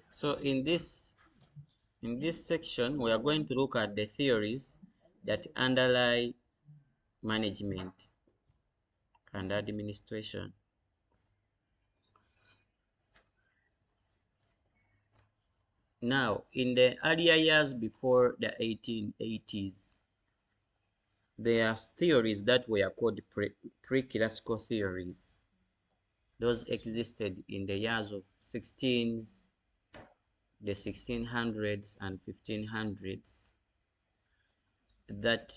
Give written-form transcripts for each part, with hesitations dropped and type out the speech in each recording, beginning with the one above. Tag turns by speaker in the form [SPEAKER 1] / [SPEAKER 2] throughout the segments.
[SPEAKER 1] So in this section, we are going to look at the theories that underlie management and administration. Now, in the earlier years before the 1880s, there are theories that were called pre-classical theories. Those existed in the years of the 1600s and 1500s, that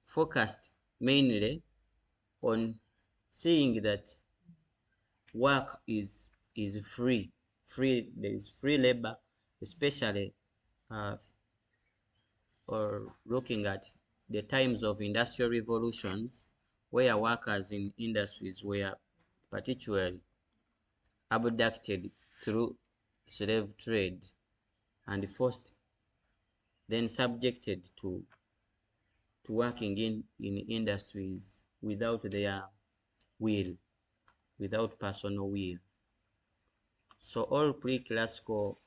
[SPEAKER 1] focused mainly on seeing that work is free. There is free labor, especially or looking at the times of industrial revolutions, where workers in industries were particularly abducted through slave trade and forced, then subjected to working in industries without their will, without personal will. So all pre-classical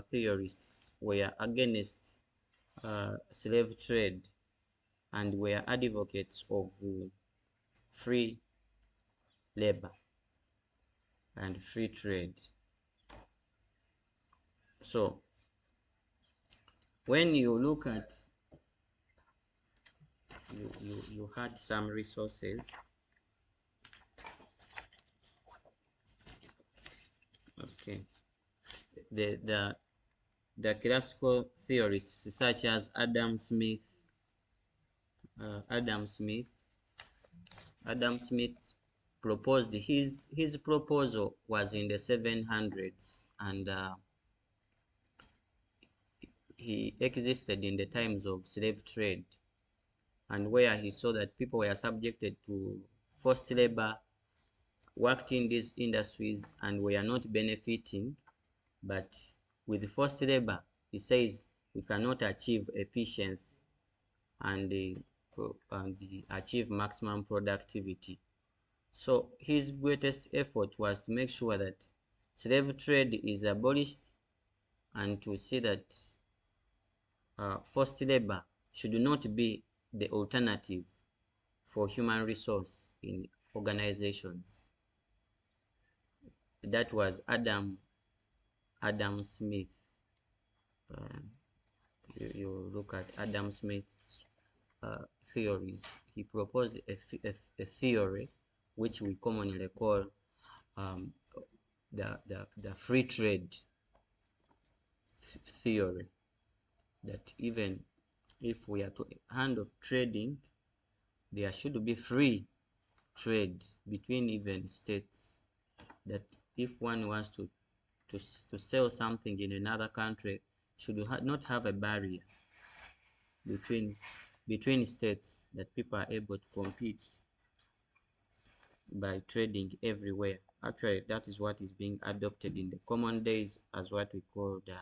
[SPEAKER 1] theorists were against slave trade and were advocates of free labor and free trade. So when you look at, you had some resources. Okay, the classical theorists such as Adam Smith proposed, his proposal was in the 700s, and he existed in the times of slave trade, and where he saw that people were subjected to forced labor, worked in these industries and were not benefiting. But with forced labor, he says, we cannot achieve efficiency and achieve maximum productivity. So his greatest effort was to make sure that slave trade is abolished and to see that forced labor should not be the alternative for human resource in organizations. That was Adam Smith. You look at Adam Smith's theories. He proposed a theory which we commonly call the free trade theory, that even if we are to handle trading, there should be free trade between even states, that if one wants to sell something in another country, should not have a barrier between states, that people are able to compete by trading everywhere. Actually, that is what is being adopted in the common days as what we call the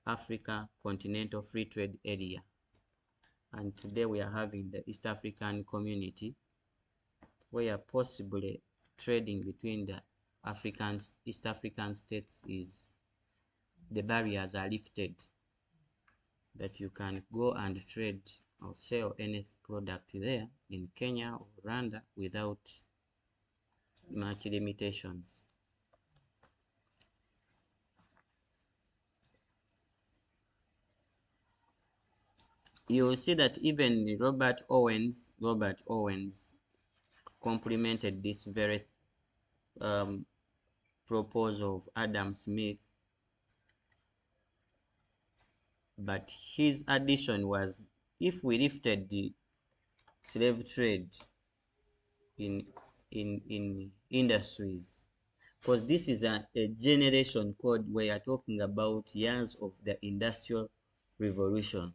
[SPEAKER 1] Africa Continental Free Trade Area. And today we are having the East African Community, where possibly trading between the East African states the barriers are lifted, that you can go and trade or sell any product there in Kenya or Rwanda without much limitations. You will see that even Robert Owens complemented this very proposal of Adam Smith, but his addition was, if we lifted the slave trade in industries, because this is a generation code where you're talking about years of the Industrial Revolution,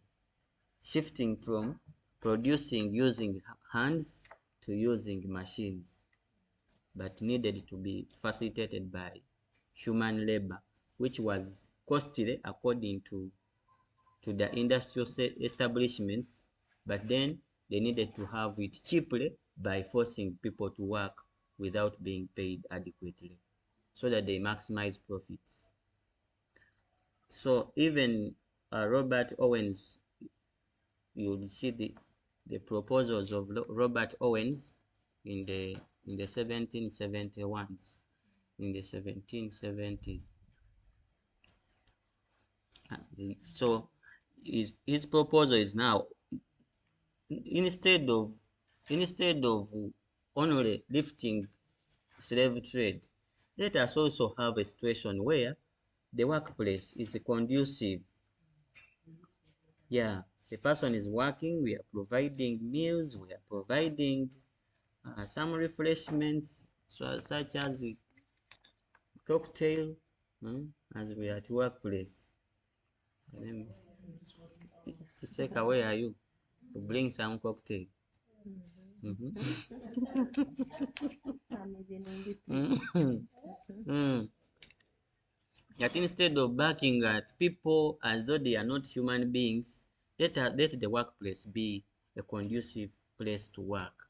[SPEAKER 1] shifting from producing using hands to using machines, but needed to be facilitated by human labor, which was costly according to the industrial establishments, but then they needed to have it cheaply by forcing people to work without being paid adequately so that they maximize profits. So even Robert Owens, you would see the proposals of Robert Owens in the 1771s, in the 1770s. So his proposal is now, instead of only lifting slave trade, let us also have a situation where the workplace is conducive. Yeah, the person is working, we are providing meals, we are providing some refreshments, such as a cocktail, as we are at workplace. Chiseka, where are you? To bring some cocktail. That instead of barking at people as though they are not human beings, let the workplace be a conducive place to work.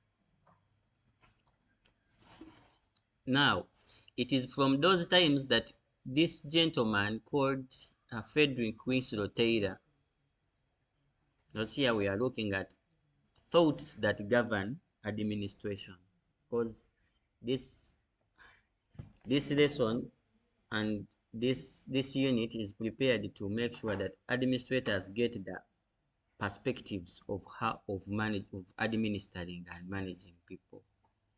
[SPEAKER 1] Now, it is from those times that this gentleman called Frederick Winslow Taylor, not here we are looking at thoughts that govern administration, because this lesson and this unit is prepared to make sure that administrators get the perspectives of administering and managing people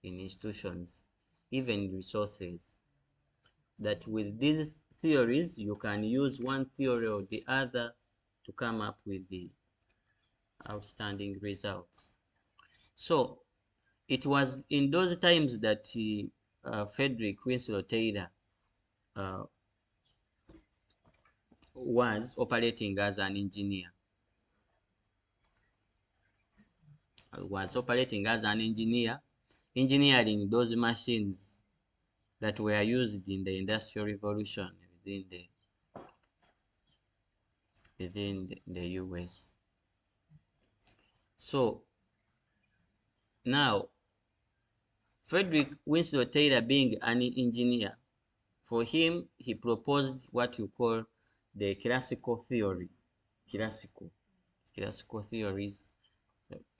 [SPEAKER 1] in institutions, even resources. That with these theories, you can use one theory or the other to come up with the outstanding results. So it was in those times that Frederick Winslow Taylor was operating as an engineer. Engineering those machines that were used in the Industrial Revolution within the US. So now, Frederick Winslow Taylor being an engineer, for him, he proposed what you call the classical theory, classical theories,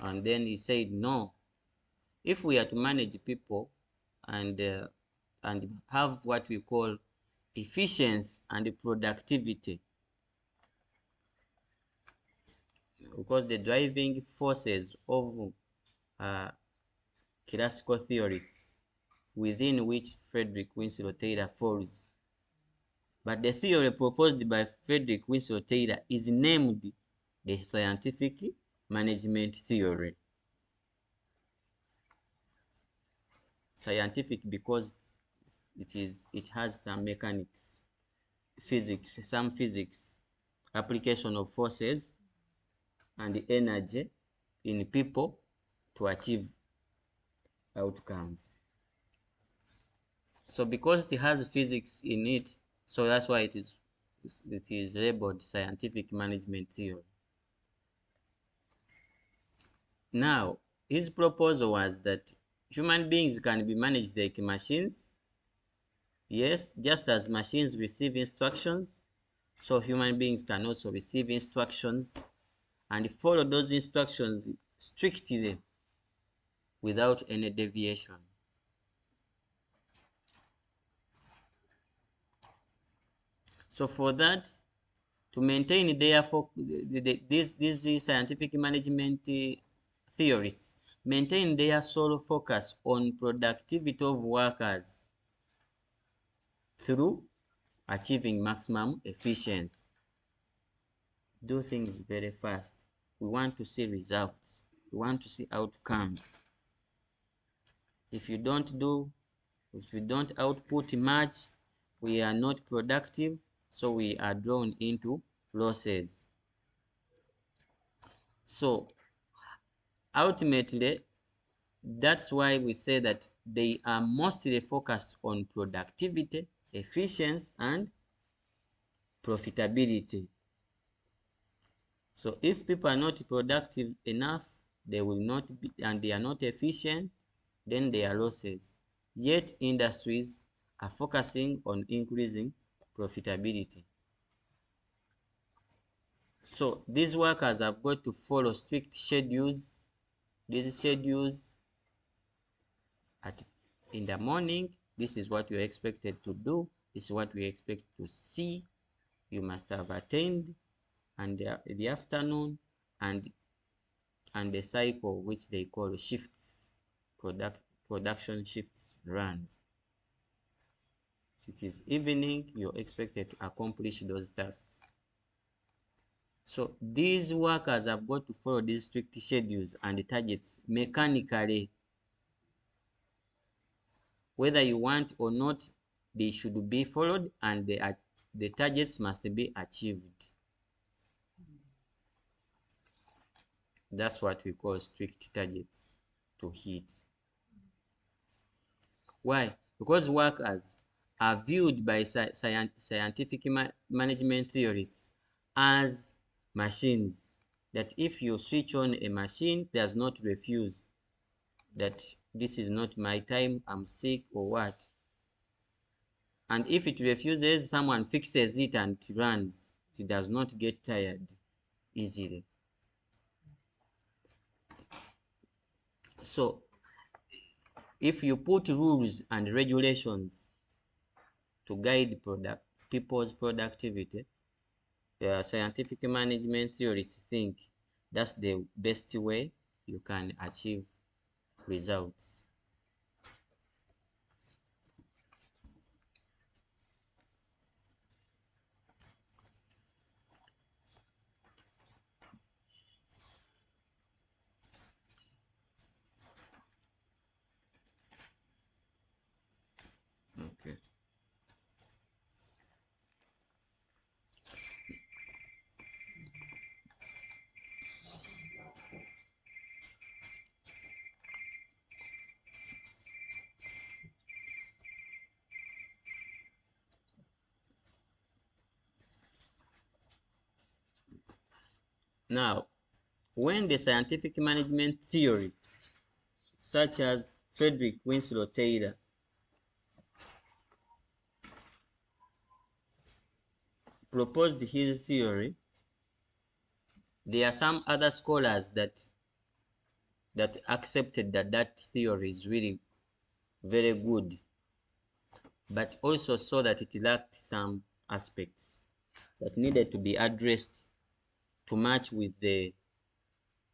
[SPEAKER 1] and then he said, no, if we are to manage people and have what we call efficiency and productivity, because the driving forces of classical theories within which Frederick Winslow Taylor falls. But the theory proposed by Frederick Winslow Taylor is named the scientific management theory. Scientific because it has some mechanics, some physics, application of forces and energy in people to achieve outcomes. So because it has physics in it, so that's why it is labeled scientific management theory. Now, his proposal was that human beings can be managed like machines. Yes, just as machines receive instructions, so human beings can also receive instructions and follow those instructions strictly without any deviation. So for that, to maintain therefore these scientific management theories maintain their sole focus on productivity of workers through achieving maximum efficiency. Do things very fast. We want to see results. We want to see outcomes. If you don't output much, we are not productive, so we are drawn into losses. So ultimately, that's why we say that they are mostly focused on productivity, efficiency, and profitability. So if people are not productive enough, they will not be, and they are not efficient, then there are losses. Yet industries are focusing on increasing profitability. So these workers have got to follow strict schedules. These schedules in the morning, this is what you're expected to do. This is what we expect to see. You must have attained, and the afternoon, and the cycle which they call shifts, production shifts runs. It is evening, you're expected to accomplish those tasks. So these workers have got to follow these strict schedules and targets mechanically. Whether you want or not, they should be followed, and the targets must be achieved. That's what we call strict targets to hit. Why? Because workers are viewed by scientific management theorists as machines, that if you switch on a machine, does not refuse that this is not my time, I'm sick or what. And if it refuses, someone fixes it and it runs. It does not get tired easily. So if you put rules and regulations to guide people's productivity, scientific management theorists think that's the best way you can achieve results. Okay. Now, when the scientific management theory, such as Frederick Winslow Taylor, proposed his theory, there are some other scholars that accepted that theory is really very good, but also saw that it lacked some aspects that needed to be addressed to match with the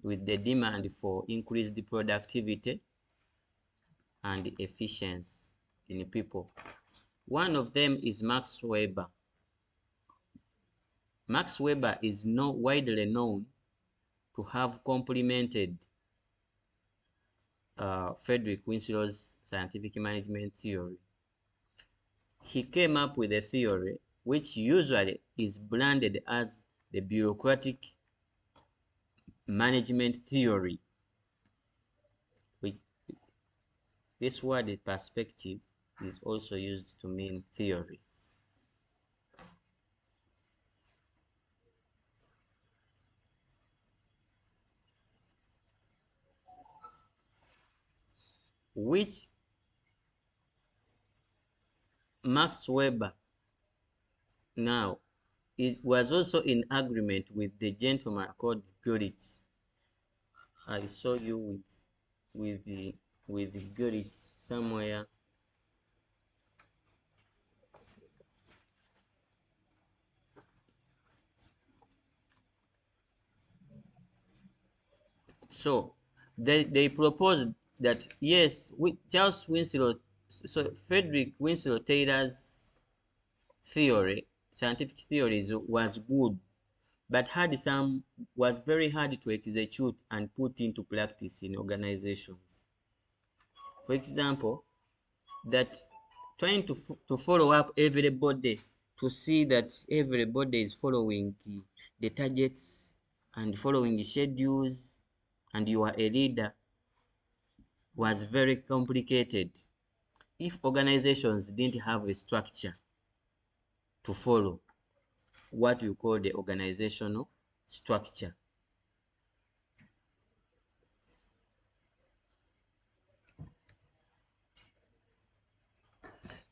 [SPEAKER 1] demand for increased productivity and efficiency in people. One of them is Max Weber. Max Weber is widely known to have complemented Frederick Winslow's scientific management theory. He came up with a theory which usually is branded as the bureaucratic management theory. This word perspective is also used to mean theory. Which Max Weber now it was also in agreement with the gentleman called Goritz. I saw you with Goritz somewhere. So they proposed that yes, Charles Winslow, so Frederick Winslow Taylor's theory, scientific theories was good, but was very hard to execute and put into practice in organizations. For example, that trying to follow up everybody to see that everybody is following the targets and following the schedules, and you are a leader, was very complicated if organizations didn't have a structure to follow, what we call the organizational structure.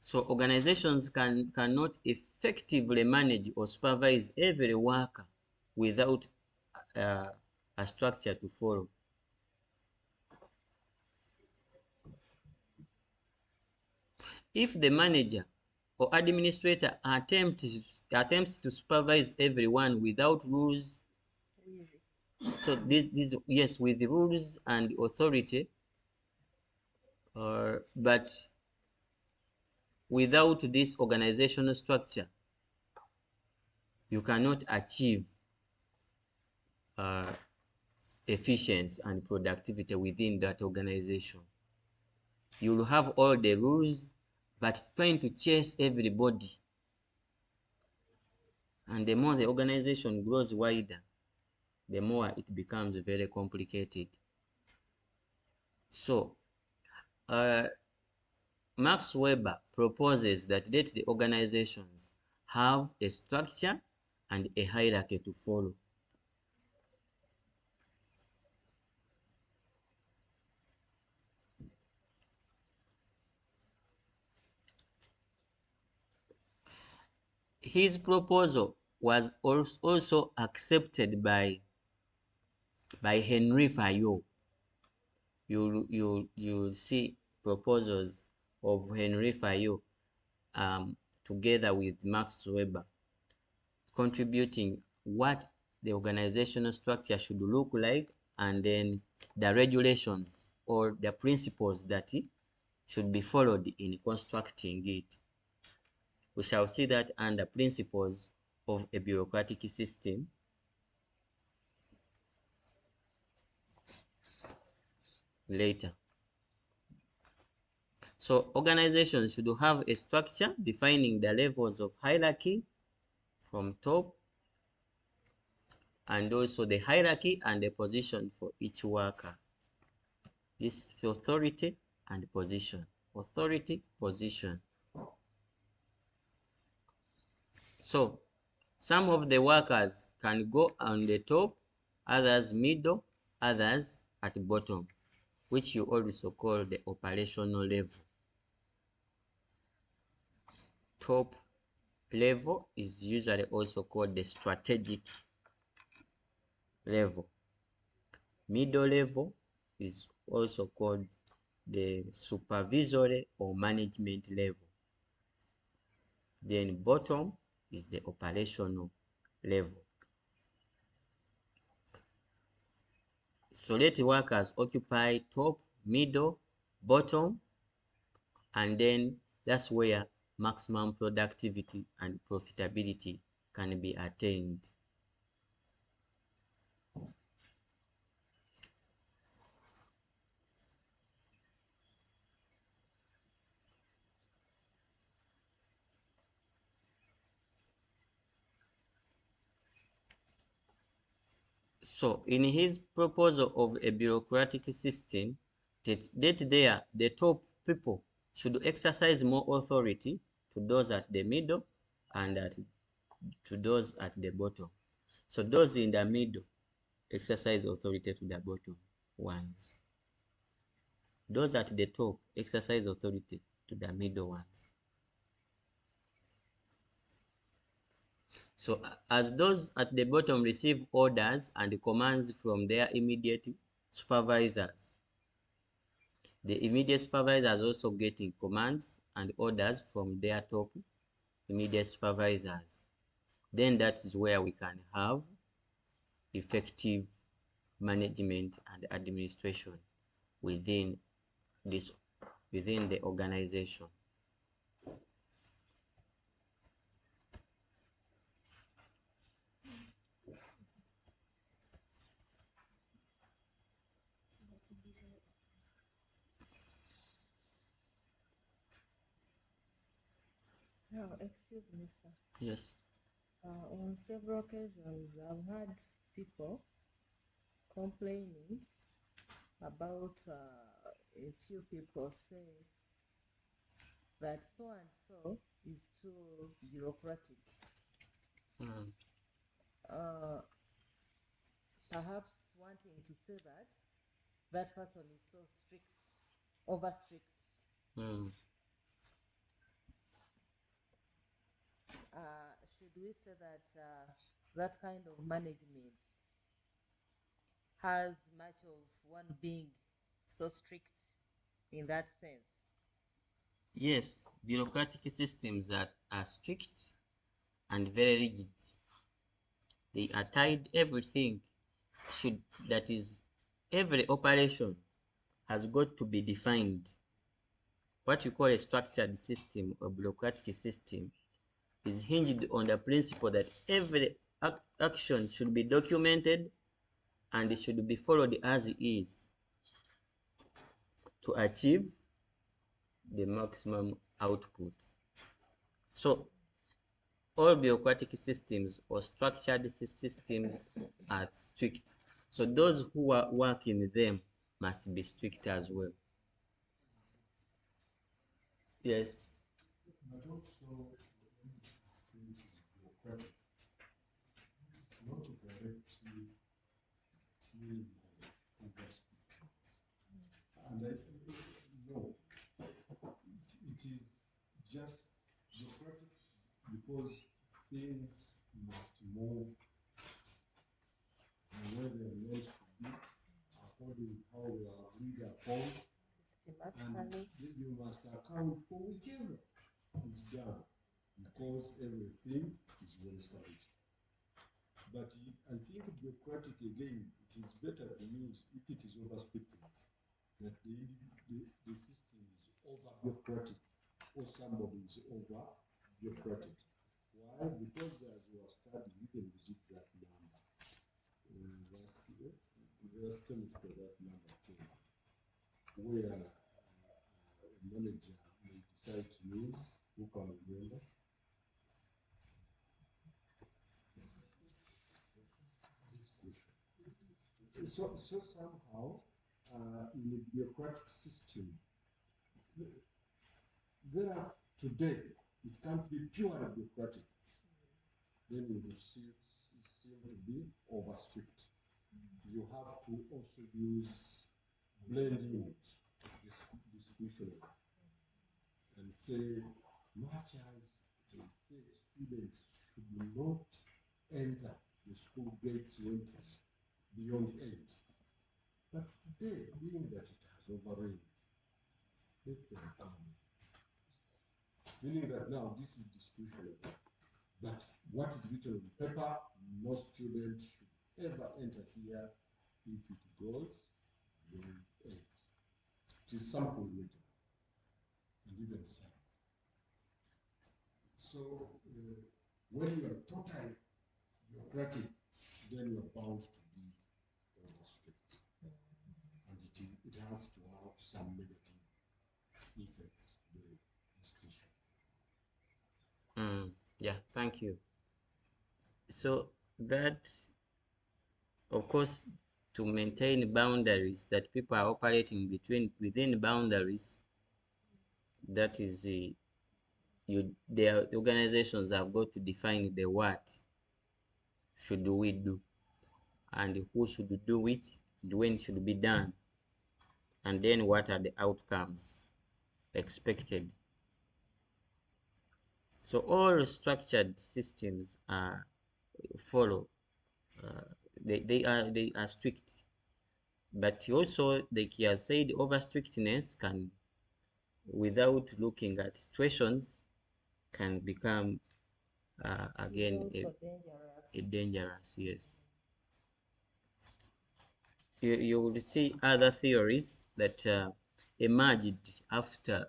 [SPEAKER 1] So organizations cannot effectively manage or supervise every worker without a structure to follow. If the manager or administrator attempts to supervise everyone without rules, so this yes, with the rules and authority, but without this organizational structure, you cannot achieve uh, efficiency and productivity within that organization. You will have all the rules, but trying to chase everybody. And the more the organization grows wider, the more it becomes very complicated. So, Max Weber proposes that the organizations have a structure and a hierarchy to follow. His proposal was also accepted by Henry Fayot. You see proposals of Henry Fayot together with Max Weber, contributing what the organizational structure should look like, and then the regulations or the principles that should be followed in constructing it. We shall see that under principles of a bureaucratic system later. So organizations should have a structure defining the levels of hierarchy from top, and also the hierarchy and the position for each worker. This is authority and position. Authority, position. So some of the workers can go on the top, others middle, others at the bottom, which you also call the operational level. Top level is usually also called the strategic level. Middle level is also called the supervisory or management level. Then bottom is the operational level. So let workers occupy top, middle, bottom, and then that's where maximum productivity and profitability can be attained. So in his proposal of a bureaucratic system, the top people should exercise more authority to those at the middle and to those at the bottom. So those in the middle exercise authority to the bottom ones. Those at the top exercise authority to the middle ones. So as those at the bottom receive orders and commands from their immediate supervisors, the immediate supervisors also getting commands and orders from their top immediate supervisors. Then that is where we can have effective management and administration within the organization.
[SPEAKER 2] Now, excuse me, sir.
[SPEAKER 1] Yes.
[SPEAKER 2] On several occasions, I've had people complaining about a few people say that so and so is too bureaucratic.
[SPEAKER 1] Mm.
[SPEAKER 2] Perhaps wanting to say that that person is so strict, over strict.
[SPEAKER 1] Mm.
[SPEAKER 2] should we say that that kind of management has much of one being so strict in that sense?
[SPEAKER 1] Yes, bureaucratic systems are strict and very rigid. They are tied everything should that is every operation has got to be defined. What we call a structured system or bureaucratic system is hinged on the principle that every action should be documented and it should be followed as is to achieve the maximum output. So all bureaucratic systems or structured systems are strict. So those who are working in them must be strict as well. Yes.
[SPEAKER 3] But also, when it is bureaucratic, it's not directly dealing with overspeakings. And I no, it is just bureaucratic because things must move the way they are meant to be according to how they are agreed upon, and
[SPEAKER 2] Systematically.
[SPEAKER 3] you must account for whichever is done because everything is well established. But I think bureaucratic again, it is better to use if it is over strictness, that the system is over bureaucratic or somebody is over bureaucratic. Why? Because as we are studying, even we did that number last year, last semester, that number came, where a manager may decide to use, who can remember? Discussion. So somehow, in a bureaucratic system, there are today, it can't be purely bureaucratic. Then you will see it seem to be over strict. You have to also use blending discussion and say, much as they say students should not enter the school gates when it is beyond 8. But today, being that it has overrained, let them come. Meaning that now this is discussion. But what is written on paper, no student should ever enter here if it goes beyond 8. It is something written and even said. So when you are totally bureaucratic, then you are bound to be overstrict. And it has to have some negative effects to the institution.
[SPEAKER 1] Yeah, thank you. So that, of course, to maintain boundaries, that people are operating within boundaries, that is the organizations have got to define the what should we do and who should do it and when it should be done, and then what are the outcomes expected. So all structured systems follow they are strict, but also they can say the over strictness can, without looking at situations, can become again
[SPEAKER 2] Also dangerous.
[SPEAKER 1] a dangerous. Yes, you will see other theories that emerged after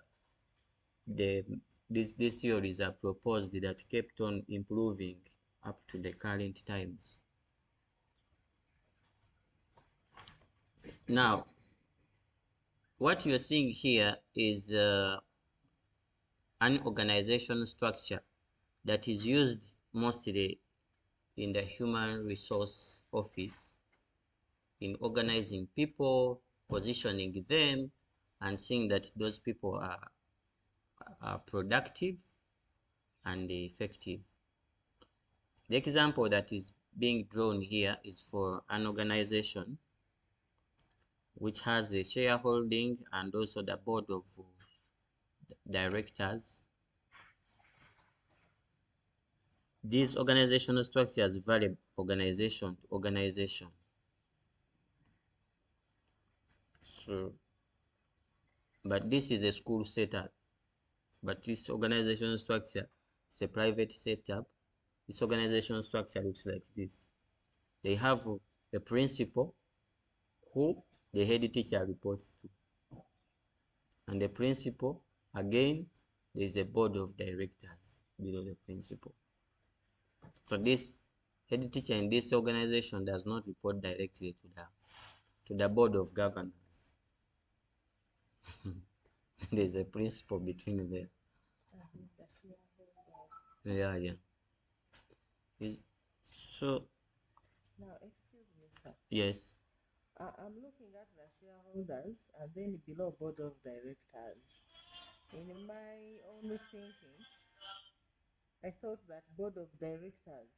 [SPEAKER 1] these theories are proposed that kept on improving up to the current times. Now, what you're seeing here is an organization structure that is used mostly in the human resource office in organizing people, positioning them, and seeing that those people are productive and effective. The example that is being drawn here is for an organization which has a shareholding and also the board of directors. These organizational structures vary organization to organization. So, but this is a school setup. But this organizational structure is a private setup. This organizational structure looks like this. They have a principal who the head teacher reports to. And the principal, again, there is a board of directors below the principal. So this head teacher in this organization does not report directly to the board of governors. There's a principal between them. Yeah. So
[SPEAKER 2] Now, excuse me, sir.
[SPEAKER 1] yes.
[SPEAKER 2] I'm looking at the shareholders and then below board of directors. In my own thinking, I thought that board of directors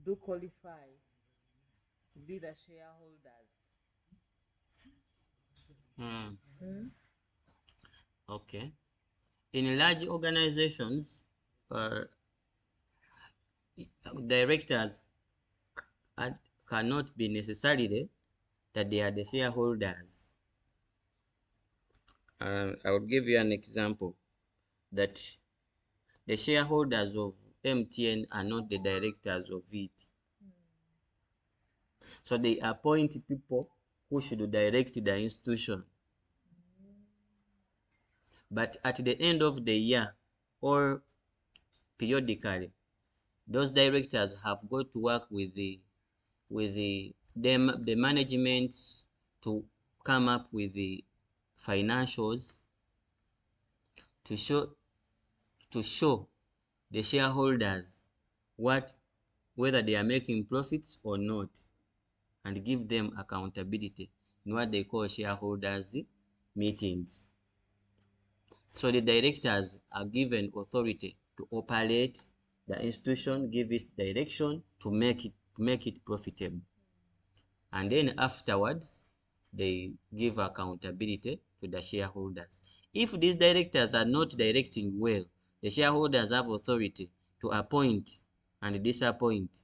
[SPEAKER 2] do qualify to be the shareholders.
[SPEAKER 1] Okay. In large organizations, directors cannot be necessarily that they are the shareholders. I will give you an example that the shareholders of MTN are not the directors of it. So they appoint people who should direct the institution. But at the end of the year or periodically, those directors have got to work with the management to come up with the financials to show the shareholders whether they are making profits or not, and give them accountability in what they call shareholders meetings. So the directors are given authority to operate the institution, give it direction to make it profitable. And then afterwards, they give accountability to the shareholders. If these directors are not directing well, the shareholders have authority to appoint and disappoint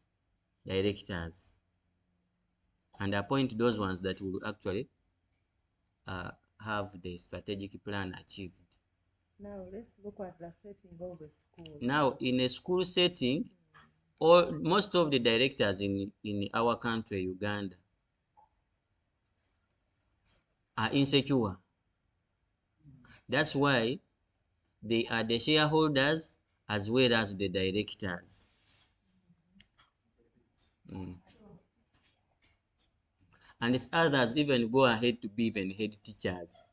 [SPEAKER 1] directors, and appoint those ones that will actually have the strategic plan achieved.
[SPEAKER 2] Now let's look at the setting of a school.
[SPEAKER 1] Now, in a school setting, most of the directors in our country, Uganda, are insecure. That's why they are the shareholders as well as the directors. And others even go ahead to be even head teachers.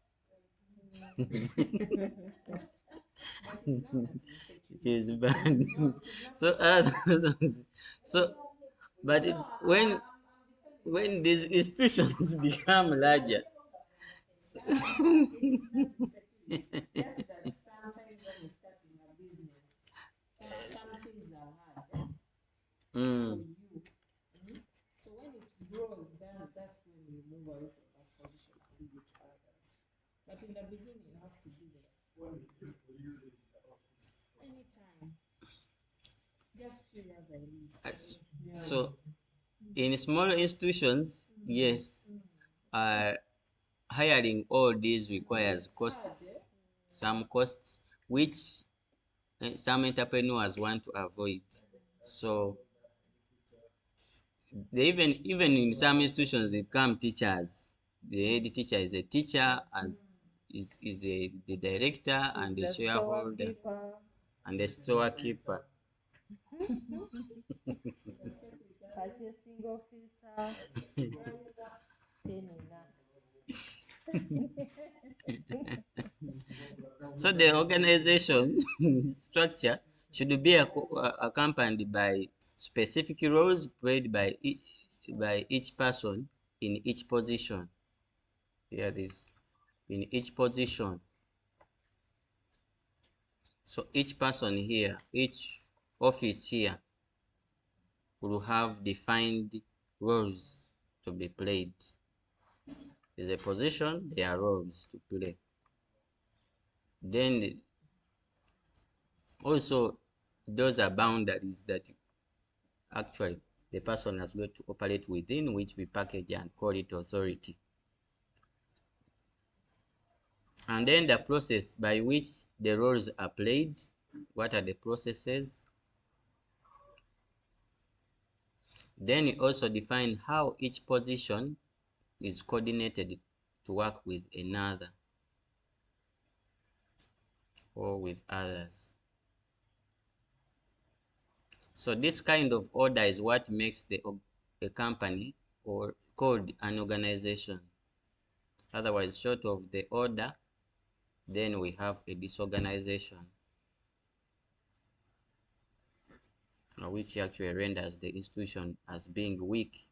[SPEAKER 1] It is bad. So others, but when these institutions become larger,
[SPEAKER 4] Just that sometimes when you're starting a business, some things are hard for you. So when it grows, then that's when you move away from that position and leave it to others. But in the beginning, you have to be there. Anytime. Just few years I leave.
[SPEAKER 1] So in smaller institutions, yes, hiring all these requires costs, some costs which some entrepreneurs want to avoid. So they even in some institutions they become teachers. The head teacher is a teacher, as is the director and the shareholder and the storekeeper.
[SPEAKER 2] Purchasing officer,
[SPEAKER 1] So the organization structure should be accompanied by specific roles played by each person in each position. Here is in each position. So each person here, each office here will have defined roles to be played. There's a position, there are roles to play. Then also those are boundaries that actually the person has got to operate within, which we package and call it authority. And then the process by which the roles are played. What are the processes? Then you also define how each position is coordinated to work with another or with others. So this kind of order is what makes a company or called an organization. Otherwise, short of the order, then we have a disorganization, which actually renders the institution as being weak